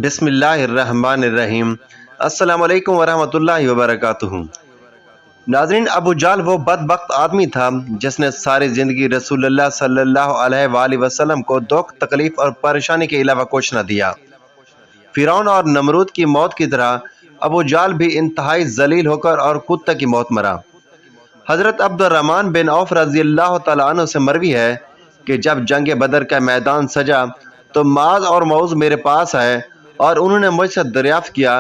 بسم اللہ الرحمن الرحیم۔ السلام علیکم ورحمۃ اللہ وبرکاتہ۔ ناظرین، ابو جہل وہ بدبخت آدمی تھا جس نے ساری زندگی رسول اللہ صلی اللہ علیہ وآلہ وسلم کو دکھ، تکلیف اور پریشانی کے علاوہ کچھ نہ دیا۔ فرعون اور نمرود کی موت کی طرح ابو جہل بھی انتہائی ذلیل ہو کر اور کتے کی موت مرا۔ حضرت عبد الرحمن بن عوف رضی اللہ تعالیٰ عنہ سے مروی ہے کہ جب جنگ بدر کا میدان سجا تو معاذ اور معوذ میرے پاس آئے اور انہوں نے مجھ سے دریافت کیا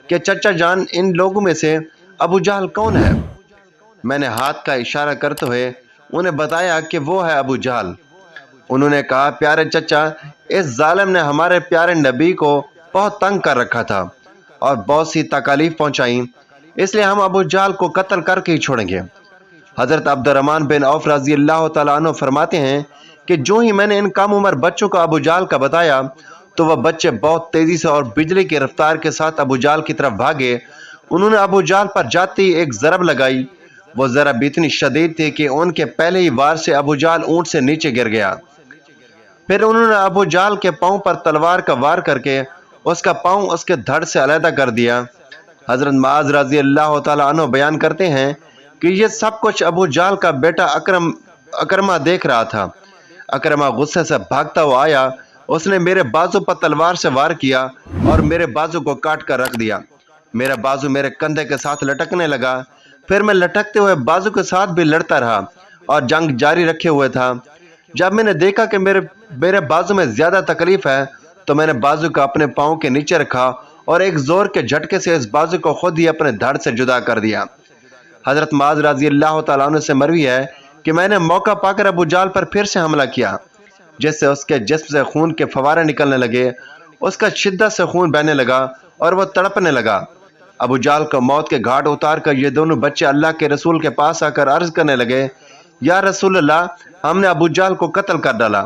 کہ چچا جان، ان لوگوں میں سے ابو جہل کون ہے؟ میں نے ہاتھ کا اشارہ کرتے ہوئے انہیں بتایا کہ وہ ہے ابو جہل۔ انہوں نے کہا، پیارے چچا، اس ظالم نے ہمارے پیارے نبی کو بہت تنگ کر رکھا تھا اور بہت سی تکالیف پہنچائیں، اس لیے ہم ابو جہل کو قتل کر کے ہی چھوڑیں گے۔ حضرت عبد الرحمن بن عوف رضی اللہ تعالیٰ عنہ فرماتے ہیں کہ جو ہی میں نے ان کم عمر بچوں کو ابو جہل کا بتایا تو وہ بچے بہت تیزی سے اور بجلی کی رفتار کے ساتھ ابو جہل کی طرف بھاگے۔ انہوں نے ابو جہل پر جاتے ہی ایک ضرب لگائی۔ وہ ضرب اتنی شدید تھی کہ ان کے پہلے ہی وار سے ابو جہل اونٹ سے نیچے گر گیا۔ پھر انہوں نے ابو جہل کے پاؤں پر تلوار کا وار کر کے اس کا پاؤں اس کے دھڑ سے علیحدہ کر دیا۔ حضرت معاذ رضی اللہ تعالیٰ عنہ بیان کرتے ہیں کہ یہ سب کچھ ابو جہل کا بیٹا اکرمہ دیکھ رہا تھا۔ اکرمہ غصے سے بھاگتا ہوا آیا، اس نے میرے بازو پر تلوار سے وار کیا اور میرے بازو کو کاٹ کر رکھ دیا۔ میرا بازو میرے کندھے کے ساتھ لٹکنے لگا۔ پھر میں لٹکتے ہوئے بازو کے ساتھ بھی لڑتا رہا اور جنگ جاری رکھے ہوئے تھا۔ جب میں نے دیکھا کہ میرے بازو میں زیادہ تکلیف ہے تو میں نے بازو کو اپنے پاؤں کے نیچے رکھا اور ایک زور کے جھٹکے سے اس بازو کو خود ہی اپنے دھڑ سے جدا کر دیا۔ حضرت معاذ رضی اللہ تعالیٰ عنہ سے مروی ہے کہ میں نے موقع پا کر ابو جہل پر پھر سے حملہ کیا، جس سے اس کے جسم سے خون کے فوارے نکلنے لگے، اس کا شدت سے خون بہنے لگا اور وہ تڑپنے لگا۔ ابو جہل کو موت کے گھاٹ اتار کر یہ دونوں بچے اللہ کے رسول کے پاس آ کر عرض کرنے لگے، یا رسول اللہ، ہم نے ابو جہل کو قتل کر ڈالا۔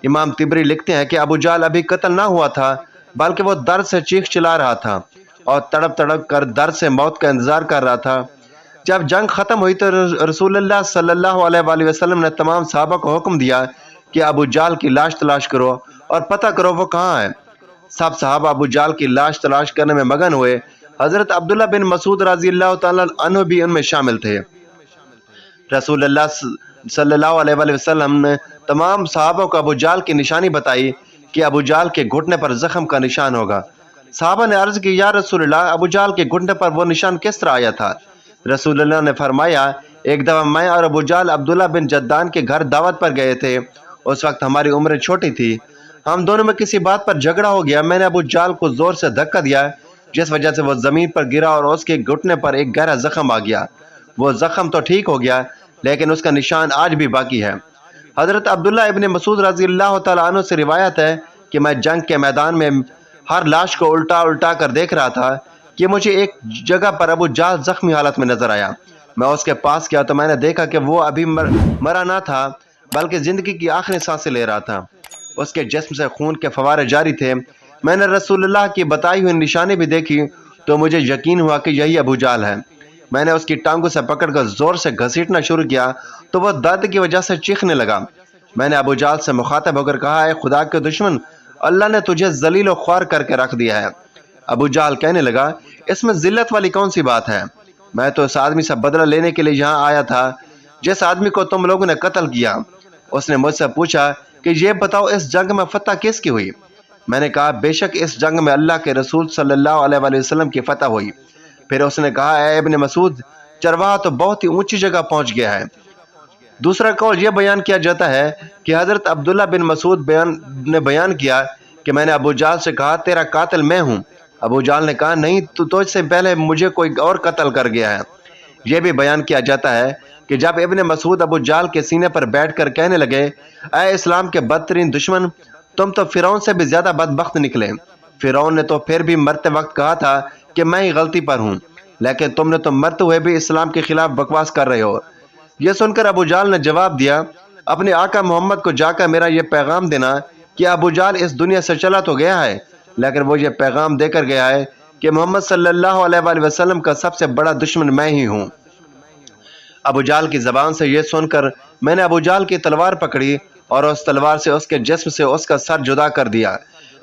امام طبری لکھتے ہیں کہ ابو جہل ابھی قتل نہ ہوا تھا، بلکہ وہ درد سے چیخ چلا رہا تھا اور تڑپ تڑپ کر درد سے موت کا انتظار کر رہا تھا۔ جب جنگ ختم ہوئی تو رسول اللہ صلی اللہ علیہ وآلہ وسلم نے تمام صحابہ کو حکم دیا کہ ابو جہل کی لاش تلاش کرو اور پتہ کرو وہ کہاں ہے۔ سب صحابہ ابو جہل کی لاش تلاش کرنے میں مگن ہوئے۔ حضرت عبداللہ بن مسعود رضی اللہ تعالیٰ عنہ بھی ان میں شامل تھے۔ رسول اللہ صلی اللہ علیہ وآلہ وسلم نے تمام صحابہ کو ابو جہل کی نشانی بتائی کہ ابو جہل کے گھٹنے پر زخم کا نشان ہوگا۔ صحابہ نے عرض کی، یا رسول اللہ، ابو جہل کے گھٹنے پر وہ نشان کس طرح آیا تھا؟ رسول اللہ نے فرمایا، ایک دفعہ میں اور ابو جہل عبداللہ بن جدان کے گھر دعوت پر گئے تھے۔ اس وقت ہماری عمریں چھوٹی تھی، ہم دونوں میں کسی بات پر جھگڑا ہو گیا۔ میں نے ابو جہل کو زور سے دھکا دیا جس وجہ سے وہ زمین پر گرا اور اس کے گھٹنے پر ایک گہرا زخم آ گیا۔ وہ زخم تو ٹھیک ہو گیا لیکن اس کا نشان آج بھی باقی ہے۔ حضرت عبداللہ ابن مسعود رضی اللہ تعالیٰ عنہ سے روایت ہے کہ میں جنگ کے میدان میں ہر لاش کو الٹا الٹا کر دیکھ رہا تھا کہ مجھے ایک جگہ پر ابو جہل زخمی حالت میں نظر آیا۔ میں اس کے پاس گیا تو میں نے دیکھا کہ وہ ابھی مرا نہ تھا بلکہ زندگی کی آخری سانسیں لے رہا تھا۔ اس کے جسم سے خون کے فوارے جاری تھے۔ میں نے رسول اللہ کی بتائی ہوئی نشانی بھی دیکھی تو مجھے یقین ہوا کہ یہی ابو جہل ہے۔ میں نے اس کی ٹانگوں سے پکڑ کر زور سے گھسیٹنا شروع کیا تو وہ درد کی وجہ سے چیخنے لگا۔ میں نے ابو جہل سے مخاطب ہو کر کہا، اے خدا کے دشمن، اللہ نے تجھے ذلیل و خوار کر کے رکھ دیا ہے۔ ابو جہل کہنے لگا، اس میں ذلت والی کون سی بات ہے؟ میں تو اس آدمی سے بدلہ لینے کے لیے یہاں آیا تھا جس آدمی کو تم لوگوں نے قتل کیا۔ اس نے مجھ سے پوچھا کہ یہ بتاؤ، اس جنگ میں فتح کس کی ہوئی؟ میں نے کہا، بے شک اس جنگ میں اللہ کے رسول صلی اللہ علیہ وآلہ وسلم کی فتح ہوئی۔ پھر اس نے کہا، اے ابن مسعود، چرواہا تو بہت ہی اونچی جگہ پہنچ گیا ہے۔ دوسرا قول یہ بیان کیا جاتا ہے کہ حضرت عبداللہ بن مسعود نے بیان کیا کہ میں نے ابو جہل سے کہا، تیرا قاتل میں ہوں۔ ابو جہل نے کہا، نہیں، تو تجھ سے پہلے مجھے کوئی اور قتل کر گیا ہے۔ یہ بھی بیان کیا جاتا ہے کہ جب ابن مسعود ابو جہل کے سینے پر بیٹھ کر کہنے لگے، اے اسلام کے بدترین دشمن، تم تو فرعون سے بھی زیادہ بدبخت نکلے۔ فرعون نے تو پھر بھی مرتے وقت کہا تھا کہ میں ہی غلطی پر ہوں، لیکن تم نے تو مرتے ہوئے بھی اسلام کے خلاف بکواس کر رہے ہو۔ یہ سن کر ابو جہل نے جواب دیا، اپنے آقا محمد کو جا کر میرا یہ پیغام دینا کہ ابو جہل اس دنیا سے چلا تو گیا ہے لیکن وہ یہ پیغام دے کر گیا ہے کہ محمد صلی اللہ علیہ وآلہ وسلم کا سب سے بڑا دشمن میں ہی ہوں۔ ابو جہل کی زبان سے یہ سن کر میں نے ابو جہل کی تلوار پکڑی اور اس تلوار سے اس کے جسم سے اس کا سر جدا کر دیا۔